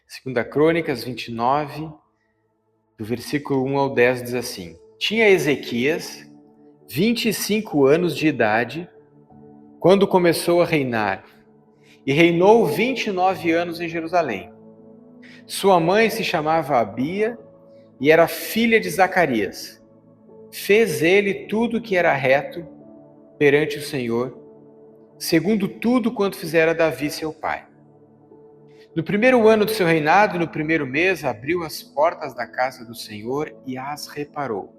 Segunda Crônicas 29, do versículo 1 ao 10 diz assim: Tinha Ezequias 25 anos de idade quando começou a reinar, e reinou 29 anos em Jerusalém. Sua mãe se chamava Abia e era filha de Zacarias. Fez ele tudo que era reto perante o Senhor, segundo tudo quanto fizera Davi seu pai. No primeiro ano do seu reinado, no primeiro mês, abriu as portas da casa do Senhor e as reparou.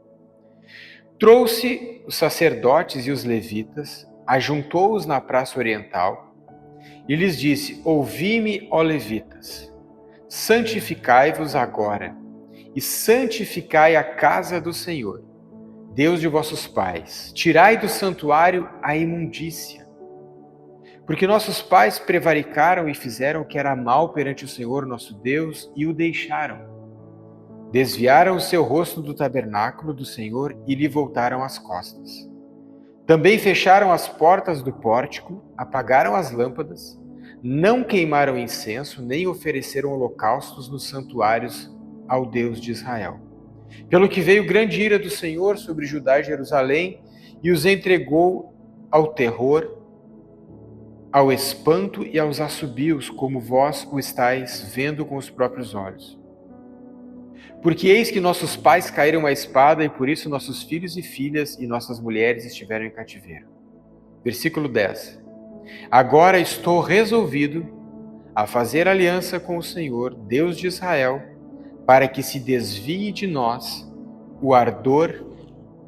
Trouxe os sacerdotes e os levitas, ajuntou-os na praça oriental e lhes disse: Ouvi-me, ó levitas, santificai-vos agora e santificai a casa do Senhor, Deus de vossos pais. Tirai do santuário a imundícia. Porque nossos pais prevaricaram e fizeram o que era mal perante o Senhor nosso Deus e o deixaram. Desviaram o seu rosto do tabernáculo do Senhor e lhe voltaram as costas. Também fecharam as portas do pórtico, apagaram as lâmpadas, não queimaram incenso, nem ofereceram holocaustos nos santuários ao Deus de Israel. Pelo que veio grande ira do Senhor sobre Judá e Jerusalém e os entregou ao terror, ao espanto e aos assobios, como vós o estáis vendo com os próprios olhos. Porque eis que nossos pais caíram à espada, e por isso nossos filhos e filhas e nossas mulheres estiveram em cativeiro. Versículo 10. Agora estou resolvido a fazer aliança com o Senhor, Deus de Israel, para que se desvie de nós o ardor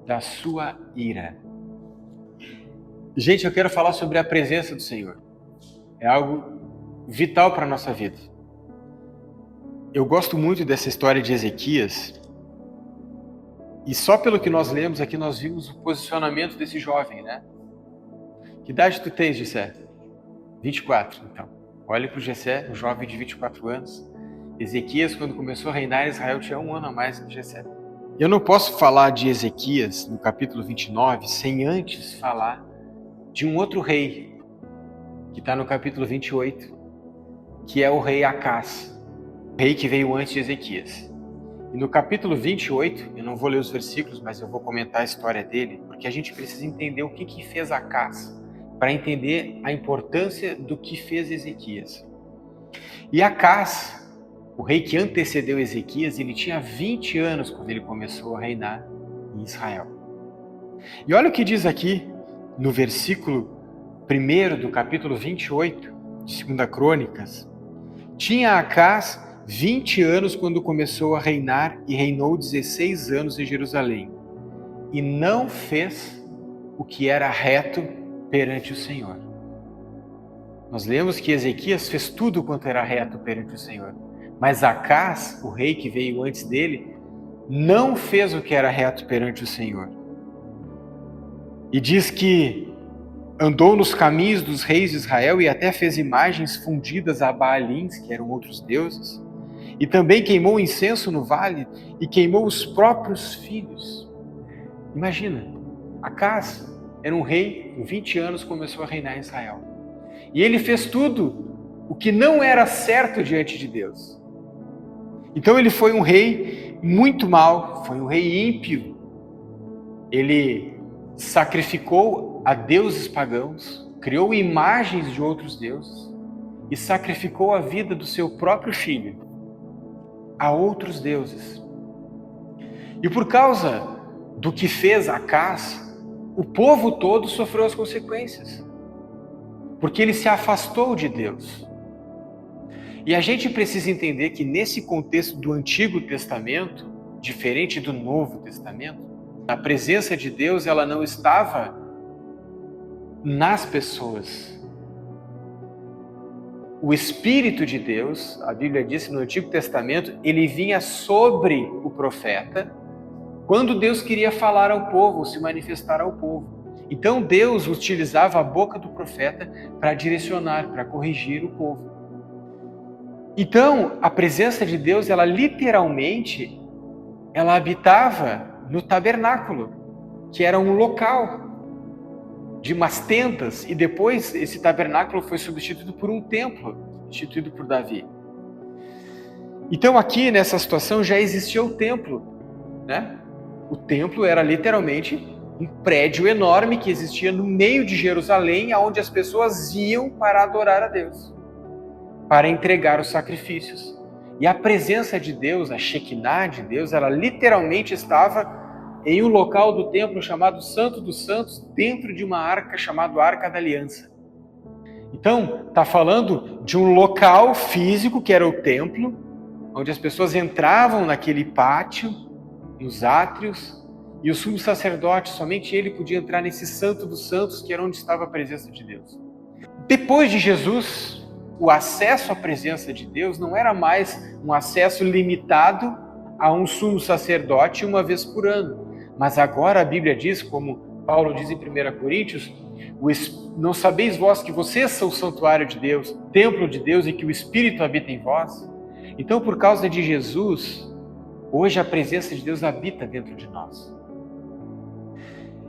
da sua ira. Gente, eu quero falar sobre a presença do Senhor. É algo vital para a nossa vida. Eu gosto muito dessa história de Ezequias, e só pelo que nós lemos aqui, nós vimos o posicionamento desse jovem, né? Que idade tu tens, Gessé? 24, então. Olha para o Gessé, um jovem de 24 anos. Ezequias, quando começou a reinar em Israel, tinha 1 ano a mais que Gessé. Eu não posso falar de Ezequias, no capítulo 29, sem antes falar de um outro rei, que está no capítulo 28, que é o rei Acás, o rei que veio antes de Ezequias. E no capítulo 28, eu não vou ler os versículos, mas eu vou comentar a história dele, porque a gente precisa entender o que fez Acás, para entender a importância do que fez Ezequias. E Acás, o rei que antecedeu Ezequias, ele tinha 20 anos quando ele começou a reinar em Israel. E olha o que diz aqui no versículo 1 do capítulo 28 de 2 Crônicas. Tinha Acás 20 anos quando começou a reinar e reinou 16 anos em Jerusalém. E não fez o que era reto perante o Senhor. Nós lemos que Ezequias fez tudo quanto era reto perante o Senhor. Mas Acás, o rei que veio antes dele, não fez o que era reto perante o Senhor. E diz que andou nos caminhos dos reis de Israel e até fez imagens fundidas a Baalins, que eram outros deuses. E também queimou incenso no vale e queimou os próprios filhos. Imagina, Acás era um rei, com 20 anos começou a reinar em Israel. E ele fez tudo o que não era certo diante de Deus. Então ele foi um rei muito mau, foi um rei ímpio. Ele sacrificou a deuses pagãos, criou imagens de outros deuses e sacrificou a vida do seu próprio filho a outros deuses. E por causa do que fez Acás, o povo todo sofreu as consequências, porque ele se afastou de Deus. E a gente precisa entender que nesse contexto do Antigo Testamento, diferente do Novo Testamento, a presença de Deus ela não estava nas pessoas. O Espírito de Deus, a Bíblia diz no Antigo Testamento, ele vinha sobre o profeta quando Deus queria falar ao povo, se manifestar ao povo. Então Deus utilizava a boca do profeta para direcionar, para corrigir o povo. Então, a presença de Deus, ela literalmente, ela habitava no tabernáculo, que era um local de umas tendas, e depois esse tabernáculo foi substituído por um templo, instituído por Davi. Então aqui nessa situação já existia o templo, né? O templo era literalmente um prédio enorme que existia no meio de Jerusalém, onde as pessoas iam para adorar a Deus, para entregar os sacrifícios. E a presença de Deus, a Shekinah de Deus, ela literalmente estava em um local do templo chamado Santo dos Santos, dentro de uma arca chamada Arca da Aliança. Então, está falando de um local físico, que era o templo, onde as pessoas entravam naquele pátio, nos átrios, e o sumo sacerdote, somente ele podia entrar nesse Santo dos Santos, que era onde estava a presença de Deus. Depois de Jesus, o acesso à presença de Deus não era mais um acesso limitado a um sumo sacerdote uma vez por ano. Mas agora a Bíblia diz, como Paulo diz em 1 Coríntios, não sabeis vós que vocês são o santuário de Deus, templo de Deus, e que o Espírito habita em vós? Então, por causa de Jesus, hoje a presença de Deus habita dentro de nós.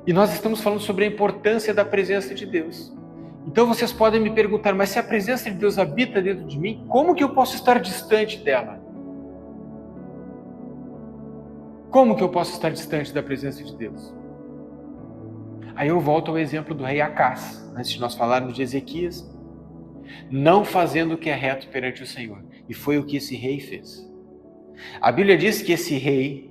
E nós estamos falando sobre a importância da presença de Deus. Então vocês podem me perguntar, mas se a presença de Deus habita dentro de mim, como que eu posso estar distante dela? Como que eu posso estar distante da presença de Deus? Aí eu volto ao exemplo do rei Acás, antes de nós falarmos de Ezequias, não fazendo o que é reto perante o Senhor. E foi o que esse rei fez. A Bíblia diz que esse rei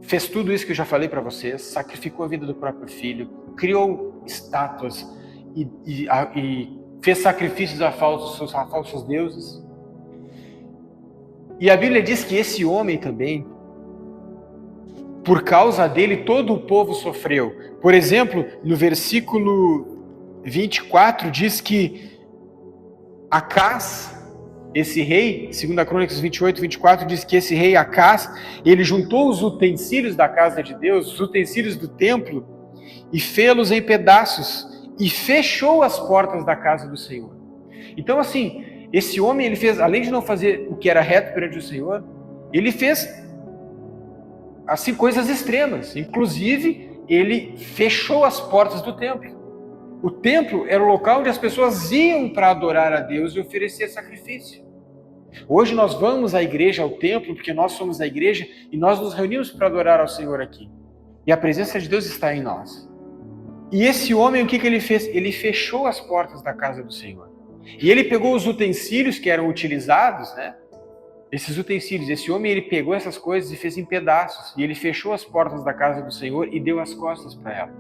fez tudo isso que eu já falei para vocês, sacrificou a vida do próprio filho, criou estátuas e fez sacrifícios a falsos deuses. E a Bíblia diz que esse homem também, por causa dele, todo o povo sofreu. Por exemplo, no versículo 24, diz que Acás, esse rei, 2 Crônicas 28, 24, diz que esse rei Acás, ele juntou os utensílios da casa de Deus, os utensílios do templo, e fê-los em pedaços, e fechou as portas da casa do Senhor. Então, assim, esse homem, ele fez, além de não fazer o que era reto perante o Senhor, ele fez, assim, coisas extremas. Inclusive, ele fechou as portas do templo. O templo era o local onde as pessoas iam para adorar a Deus e oferecer sacrifício. Hoje nós vamos à igreja, ao templo, porque nós somos a igreja e nós nos reunimos para adorar ao Senhor aqui. E a presença de Deus está em nós. E esse homem, o que ele fez? Ele fechou as portas da casa do Senhor. E ele pegou os utensílios que eram utilizados, né? Esses utensílios, esse homem, ele pegou essas coisas e fez em pedaços. E ele fechou as portas da casa do Senhor e deu as costas para ela.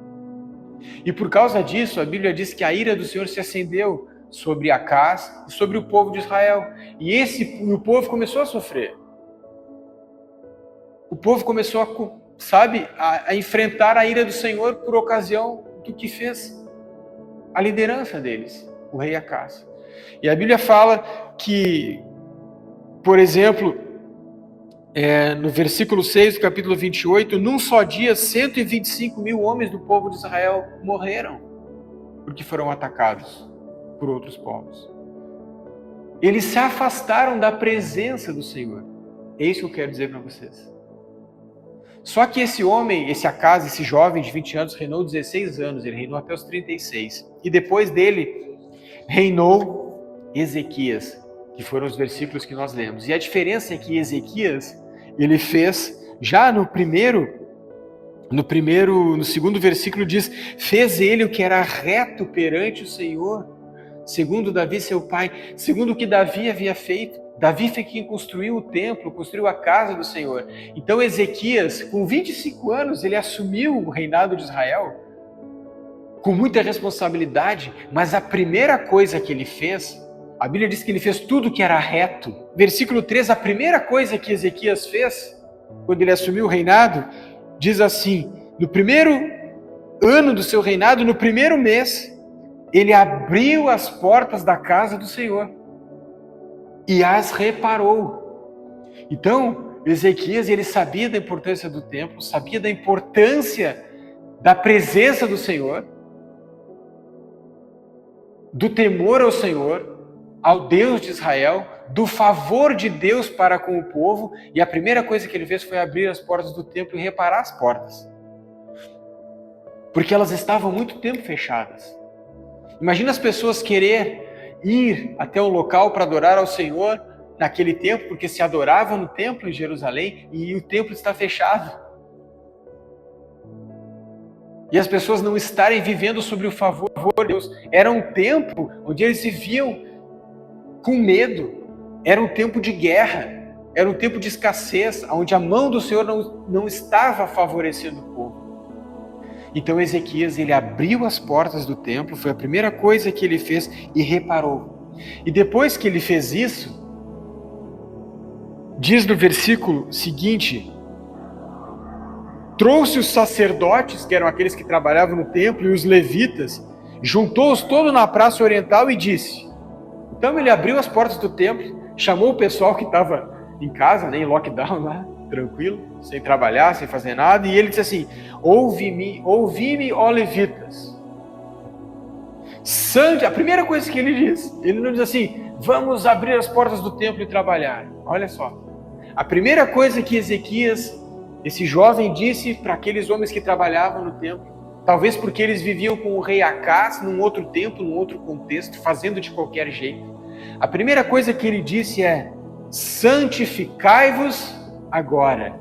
E por causa disso, a Bíblia diz que a ira do Senhor se acendeu sobre Acás e sobre o povo de Israel. E o povo começou a sofrer. O povo começou a enfrentar a ira do Senhor por ocasião do que fez a liderança deles, o rei Acás. E a Bíblia fala que, por exemplo, no versículo 6 do capítulo 28, num só dia, 125 mil homens do povo de Israel morreram, porque foram atacados por outros povos. Eles se afastaram da presença do Senhor. É isso que eu quero dizer para vocês. Só que esse homem, esse Acás, esse jovem de 20 anos, reinou 16 anos, ele reinou até os 36. E depois dele, reinou Ezequias, que foram os versículos que nós lemos. E a diferença é que Ezequias, ele fez, já no segundo versículo diz, fez ele o que era reto perante o Senhor, segundo Davi seu pai, segundo o que Davi havia feito. Davi foi quem construiu o templo, construiu a casa do Senhor. Então Ezequias, com 25 anos, ele assumiu o reinado de Israel, com muita responsabilidade, mas a primeira coisa que ele fez, a Bíblia diz que ele fez tudo que era reto. Versículo 3, a primeira coisa que Ezequias fez, quando ele assumiu o reinado, diz assim, no primeiro ano do seu reinado, no primeiro mês, ele abriu as portas da casa do Senhor e as reparou. Então, Ezequias, ele sabia da importância do templo, sabia da importância da presença do Senhor, do temor ao Senhor, ao Deus de Israel, do favor de Deus para com o povo, e a primeira coisa que ele fez foi abrir as portas do templo e reparar as portas. Porque elas estavam muito tempo fechadas. Imagina as pessoas querer ir até um local para adorar ao Senhor naquele tempo, porque se adorava no templo em Jerusalém e o templo está fechado. E as pessoas não estarem vivendo sobre o favor de Deus. Era um tempo onde eles viviam com medo. Era um tempo de guerra. Era um tempo de escassez, onde a mão do Senhor não estava favorecendo o povo. Então Ezequias, ele abriu as portas do templo, foi a primeira coisa que ele fez e reparou. E depois que ele fez isso, diz no versículo seguinte: trouxe os sacerdotes, que eram aqueles que trabalhavam no templo, e os levitas, juntou-os todos na praça oriental e disse... Então ele abriu as portas do templo, chamou o pessoal que estava em casa, em lockdown lá, tranquilo, sem trabalhar, sem fazer nada, e ele disse assim: ouvi-me, ó levitas. A primeira coisa que ele diz, ele não diz assim: vamos abrir as portas do templo e trabalhar. Olha só, a primeira coisa que Ezequias, esse jovem, disse para aqueles homens que trabalhavam no templo, talvez porque eles viviam com o rei Acaz num outro tempo, num outro contexto, fazendo de qualquer jeito. A primeira coisa que ele disse é: santificai-vos agora,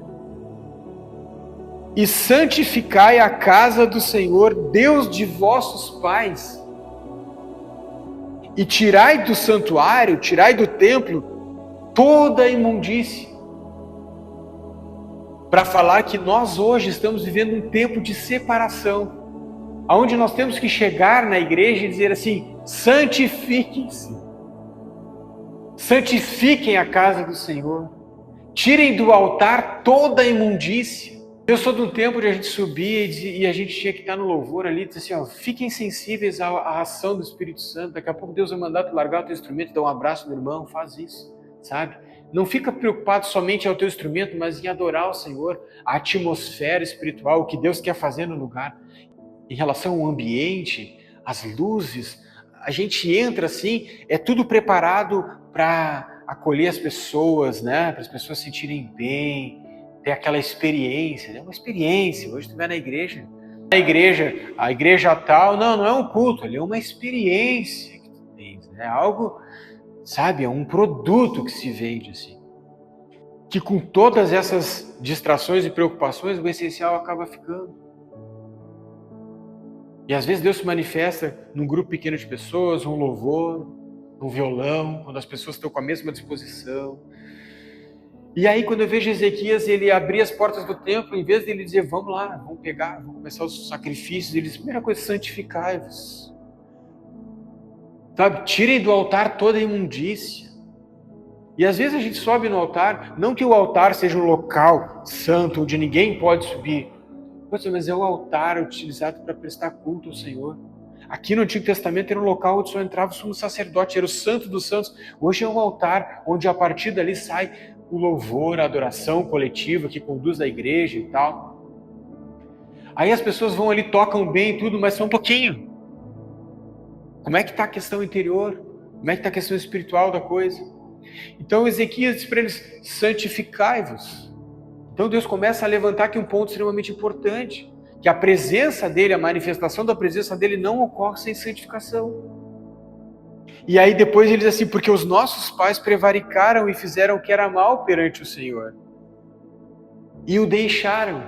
e santificai a casa do Senhor, Deus de vossos pais, e tirai do santuário, tirai do templo toda a imundície. Para falar que nós hoje estamos vivendo um tempo de separação, onde nós temos que chegar na igreja e dizer assim: santifiquem-se, santifiquem a casa do Senhor, tirem do altar toda a imundícia. Eu sou de um tempo onde a gente subia e a gente tinha que estar no louvor ali, dizer assim, ó, fiquem sensíveis à ação do Espírito Santo. Daqui a pouco Deus vai mandar tu largar o teu instrumento, dar um abraço no irmão, faz isso, sabe? Não fica preocupado somente ao teu instrumento, mas em adorar o Senhor, a atmosfera espiritual, o que Deus quer fazer no lugar. Em relação ao ambiente, as luzes, a gente entra assim, é tudo preparado para acolher as pessoas, né? Para as pessoas se sentirem bem, ter aquela experiência, né? Uma experiência. Hoje tu vai na igreja, a igreja tal, não é um culto, ali é uma experiência que tu tens, né? Algo, sabe, é um produto que se vende assim. Que com todas essas distrações e preocupações, o essencial acaba ficando. E às vezes Deus se manifesta num grupo pequeno de pessoas, um louvor, um violão, quando as pessoas estão com a mesma disposição. E aí quando eu vejo Ezequias, ele abrir as portas do templo, em vez de ele dizer, vamos lá, vamos pegar, vamos começar os sacrifícios, ele diz, primeira coisa, santificai-vos. Sabe, tirem do altar toda a imundícia. E às vezes a gente sobe no altar, não que o altar seja um local santo, onde ninguém pode subir, mas é o altar utilizado para prestar culto ao Senhor. Aqui no Antigo Testamento era um local onde só entrava o sumo sacerdote, era o santo dos santos. Hoje é um altar onde a partir dali sai o louvor, a adoração coletiva que conduz a igreja e tal. Aí as pessoas vão ali, tocam bem e tudo, mas só um pouquinho. Como é que está a questão interior? Como é que está a questão espiritual da coisa? Então Ezequias diz para eles, santificai-vos. Então Deus começa a levantar aqui um ponto extremamente importante, que a presença dele, a manifestação da presença dele não ocorre sem santificação. E aí depois ele diz assim, porque os nossos pais prevaricaram e fizeram o que era mal perante o Senhor. E o deixaram.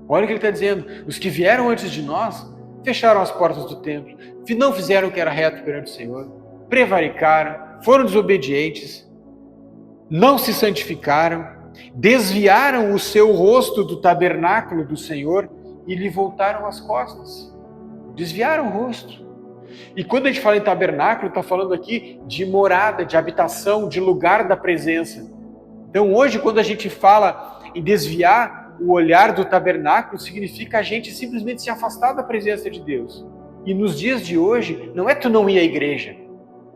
Olha o que ele está dizendo, os que vieram antes de nós, fecharam as portas do templo, não fizeram o que era reto perante o Senhor, prevaricaram, foram desobedientes, não se santificaram, desviaram o seu rosto do tabernáculo do Senhor e lhe voltaram as costas. Desviaram o rosto. E quando a gente fala em tabernáculo, está falando aqui de morada, de habitação, de lugar da presença. Então hoje, quando a gente fala em desviar o olhar do tabernáculo, significa a gente simplesmente se afastar da presença de Deus. E nos dias de hoje, não é tu não ir à igreja,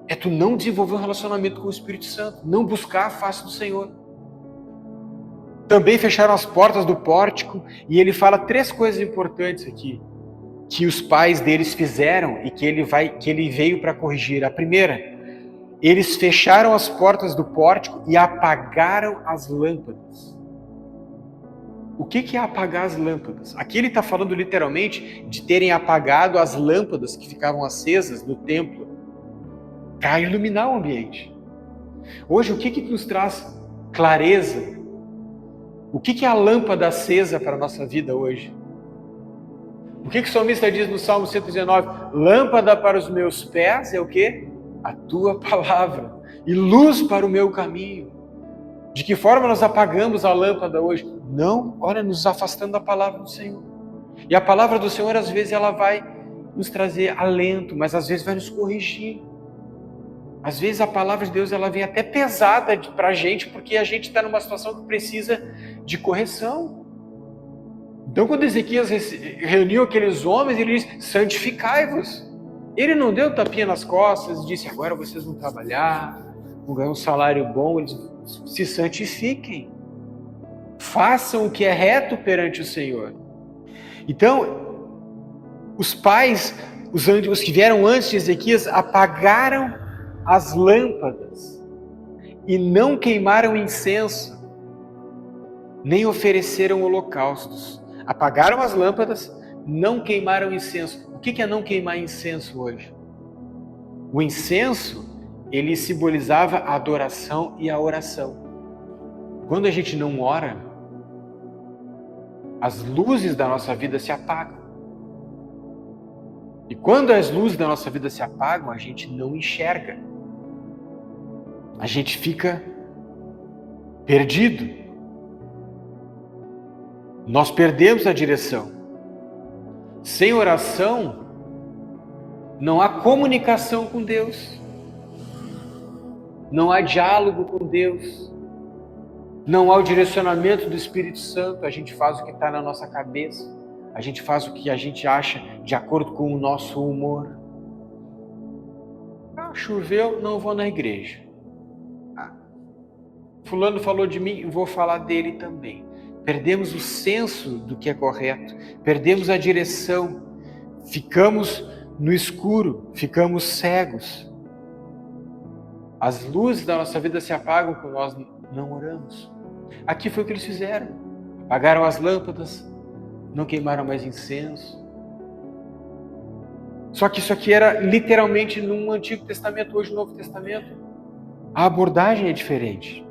é tu não desenvolver um relacionamento com o Espírito Santo, não buscar a face do Senhor. Também fecharam as portas do pórtico, e ele fala 3 coisas importantes aqui, que os pais deles fizeram e que ele veio para corrigir. A primeira, eles fecharam as portas do pórtico e apagaram as lâmpadas. O que é apagar as lâmpadas? Aqui ele está falando literalmente de terem apagado as lâmpadas que ficavam acesas no templo para iluminar o ambiente. Hoje, o que nos traz clareza? O que é a lâmpada acesa para a nossa vida hoje? O que o salmista diz no Salmo 119? Lâmpada para os meus pés é o quê? A tua palavra. E luz para o meu caminho. De que forma nós apagamos a lâmpada hoje? Não, olha, nos afastando da palavra do Senhor. E a palavra do Senhor, às vezes, ela vai nos trazer alento, mas às vezes vai nos corrigir. Às vezes a palavra de Deus, ela vem até pesada para a gente, porque a gente está numa situação que precisa de correção. Então, quando Ezequias reuniu aqueles homens, ele disse, santificai-vos. Ele não deu tapinha nas costas e disse, agora vocês vão trabalhar, vão ganhar um salário bom. Ele disse, se santifiquem. Façam o que é reto perante o Senhor. Então, os pais, os que vieram antes de Ezequias, apagaram as lâmpadas e não queimaram incenso, nem ofereceram holocaustos. Apagaram as lâmpadas, não queimaram incenso. O que é não queimar incenso hoje? O incenso, ele simbolizava a adoração e a oração. Quando a gente não ora, as luzes da nossa vida se apagam. E quando as luzes da nossa vida se apagam, a gente não enxerga. A gente fica perdido. Nós perdemos a direção. Sem oração, não há comunicação com Deus. Não há diálogo com Deus. Não há o direcionamento do Espírito Santo. A gente faz o que está na nossa cabeça. A gente faz o que a gente acha de acordo com o nosso humor. Choveu, não vou na igreja. Fulano falou de mim, vou falar dele também. Perdemos o senso do que é correto. Perdemos a direção. Ficamos no escuro. Ficamos cegos. As luzes da nossa vida se apagam quando nós não oramos. Aqui foi o que eles fizeram. Apagaram as lâmpadas, não queimaram mais incenso. Só que isso aqui era literalmente no Antigo Testamento, hoje no Novo Testamento. A abordagem é diferente.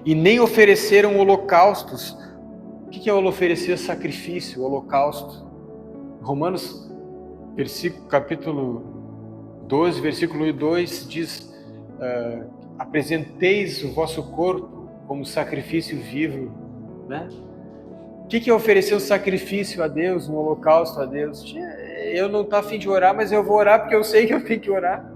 E nem ofereceram holocaustos. O que é oferecer sacrifício, holocausto? Romanos, capítulo 12, versículo 2 diz, apresenteis o vosso corpo como sacrifício vivo, né? O que é oferecer um sacrifício a Deus, um holocausto a Deus? Eu não estou a fim de orar, mas eu vou orar porque eu sei que eu tenho que orar.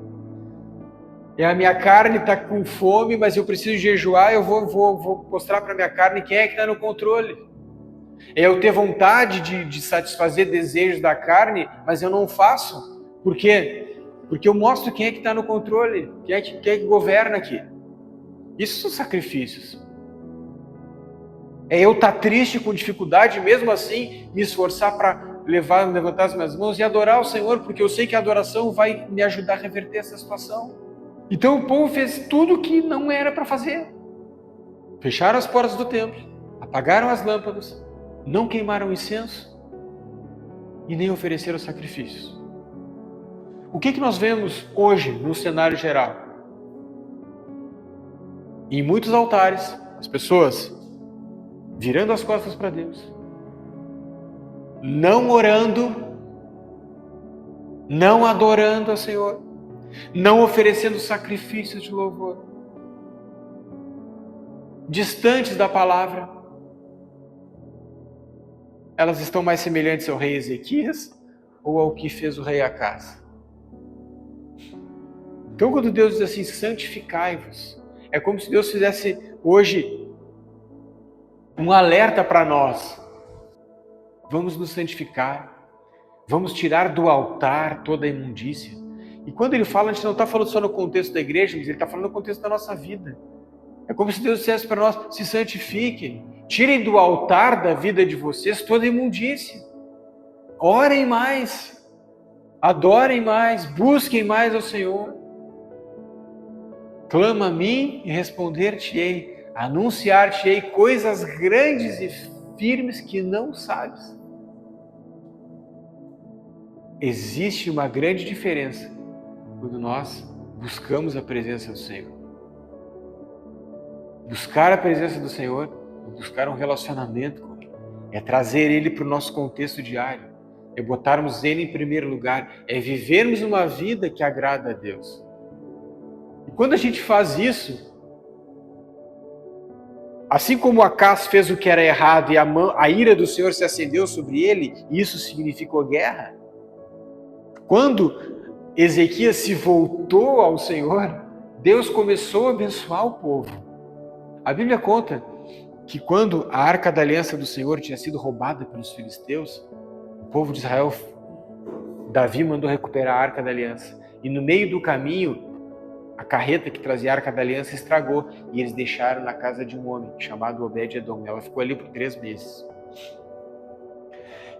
A minha carne está com fome, mas eu preciso jejuar, eu vou mostrar para a minha carne quem é que está no controle. Eu ter vontade de satisfazer desejos da carne, mas eu não faço. Por quê? Porque eu mostro quem é que está no controle, quem é que governa aqui. Isso são sacrifícios. Eu estar triste com dificuldade, mesmo assim, me esforçar para levantar as minhas mãos e adorar o Senhor, porque eu sei que a adoração vai me ajudar a reverter essa situação. Então o povo fez tudo o que não era para fazer. Fecharam as portas do templo, apagaram as lâmpadas, não queimaram incenso e nem ofereceram sacrifícios. O que nós vemos hoje no cenário geral? Em muitos altares, as pessoas virando as costas para Deus, não orando, não adorando ao Senhor, não oferecendo sacrifícios de louvor, distantes da palavra. Elas estão mais semelhantes ao rei Ezequias ou ao que fez o rei Acás? Então, quando Deus diz assim, santificai-vos, é como se Deus fizesse hoje um alerta para nós. Vamos nos santificar, vamos tirar do altar toda a imundícia. E quando ele fala, a gente não está falando só no contexto da igreja, mas ele está falando no contexto da nossa vida. É como se Deus dissesse para nós, se santifiquem, tirem do altar da vida de vocês toda a imundícia. Orem mais, adorem mais, busquem mais ao Senhor. Clama a mim e responder-te-ei, anunciar-te-ei coisas grandes e firmes que não sabes. Existe uma grande diferença quando nós buscamos a presença do Senhor. Buscar a presença do Senhor é buscar um relacionamento com Ele. É trazer Ele para o nosso contexto diário. É botarmos Ele em primeiro lugar. É vivermos uma vida que agrada a Deus. E quando a gente faz isso, assim como Acás fez o que era errado e a ira do Senhor se acendeu sobre ele, isso significou guerra. Quando Ezequias se voltou ao Senhor, Deus começou a abençoar o povo. A Bíblia conta que quando a Arca da Aliança do Senhor tinha sido roubada pelos filisteus, o povo de Israel, Davi mandou recuperar a Arca da Aliança. E no meio do caminho, a carreta que trazia a Arca da Aliança estragou e eles deixaram na casa de um homem chamado Obed-Edom. Ela ficou ali por 3 meses.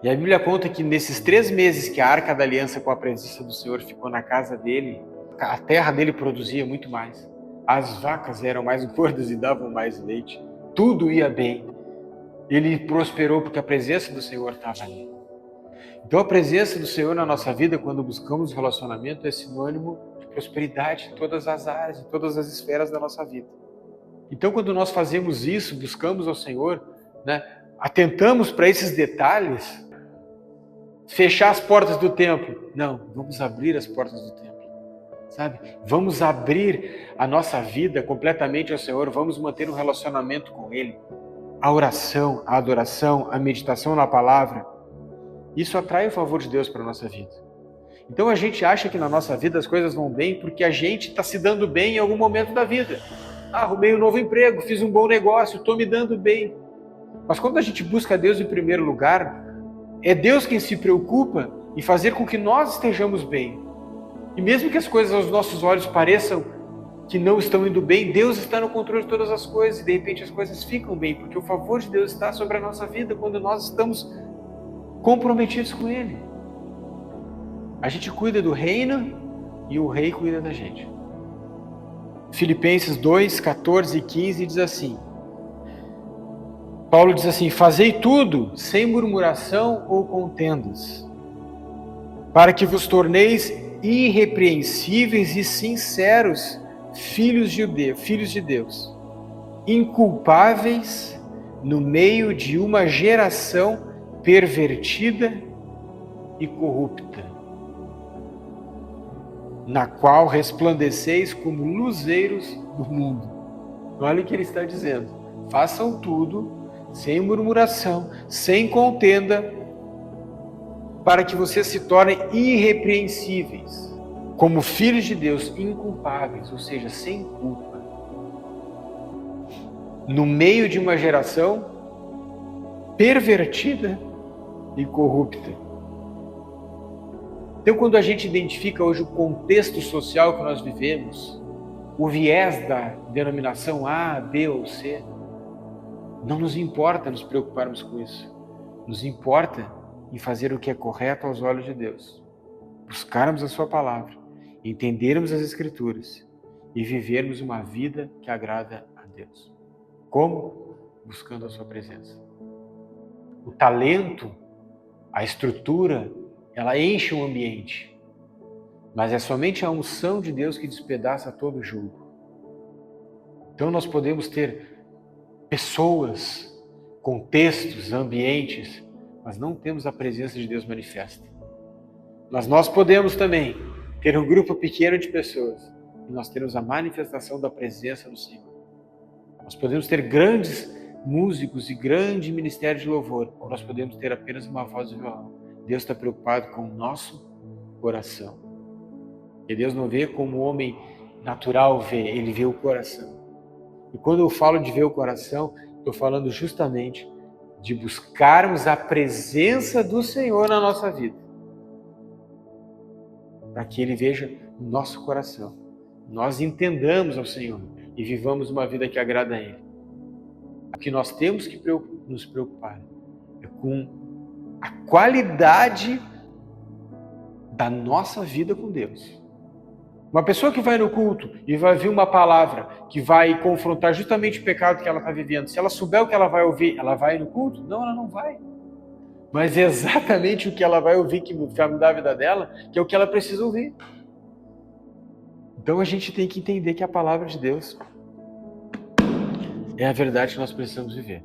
E a Bíblia conta que nesses 3 meses que a Arca da Aliança com a presença do Senhor ficou na casa dele, a terra dele produzia muito mais. As vacas eram mais gordas e davam mais leite. Tudo ia bem. Ele prosperou porque a presença do Senhor estava ali. Então a presença do Senhor na nossa vida, quando buscamos relacionamento, é sinônimo de prosperidade em todas as áreas, em todas as esferas da nossa vida. Então quando nós fazemos isso, buscamos ao Senhor, atentamos para esses detalhes, fechar as portas do templo. Não, vamos abrir as portas do templo. Sabe? Vamos abrir a nossa vida completamente ao Senhor, vamos manter um relacionamento com Ele. A oração, a adoração, a meditação na palavra, isso atrai o favor de Deus para a nossa vida. Então a gente acha que na nossa vida as coisas vão bem porque a gente está se dando bem em algum momento da vida. Arrumei um novo emprego, fiz um bom negócio, estou me dando bem. Mas quando a gente busca Deus em primeiro lugar, é Deus quem se preocupa em fazer com que nós estejamos bem. E mesmo que as coisas aos nossos olhos pareçam que não estão indo bem, Deus está no controle de todas as coisas e de repente as coisas ficam bem, porque o favor de Deus está sobre a nossa vida quando nós estamos comprometidos com Ele. A gente cuida do reino e o rei cuida da gente. Filipenses 2, 14 e 15 diz assim, Paulo diz assim, fazei tudo sem murmuração ou contendas, para que vos torneis irrepreensíveis e sinceros, filhos de Deus, inculpáveis no meio de uma geração pervertida e corrupta, na qual resplandeceis como luzeiros do mundo. Olha o que ele está dizendo. Façam tudo sem murmuração, sem contenda, para que vocês se tornem irrepreensíveis, como filhos de Deus, inculpáveis, ou seja, sem culpa, no meio de uma geração pervertida e corrupta. Então, quando a gente identifica hoje o contexto social que nós vivemos, o viés da denominação A, B ou C, não nos importa nos preocuparmos com isso. Nos importa em fazer o que é correto aos olhos de Deus, buscarmos a sua palavra, entendermos as Escrituras e vivermos uma vida que agrada a Deus. Como? Buscando a sua presença. O talento, a estrutura, ela enche o ambiente, mas é somente a unção de Deus que despedaça todo o jugo. Então nós podemos ter pessoas, contextos, ambientes, mas não temos a presença de Deus manifesta. Mas nós podemos também ter um grupo pequeno de pessoas e nós temos a manifestação da presença do Senhor. Nós podemos ter grandes músicos e grande ministério de louvor, ou nós podemos ter apenas uma voz de violão. Deus está preocupado com o nosso coração. E Deus não vê como o homem natural vê, Ele vê o coração. E quando eu falo de ver o coração, estou falando justamente de buscarmos a presença do Senhor na nossa vida, para que Ele veja o nosso coração, nós entendamos ao Senhor e vivamos uma vida que agrada a Ele. O que nós temos que nos preocupar é com a qualidade da nossa vida com Deus. Uma pessoa que vai no culto e vai ouvir uma palavra que vai confrontar justamente o pecado que ela está vivendo, se ela souber o que ela vai ouvir, ela vai no culto? Não, ela não vai. Mas é exatamente o que ela vai ouvir que vai mudar a vida dela, que é o que ela precisa ouvir. Então a gente tem que entender que a palavra de Deus é a verdade que nós precisamos viver.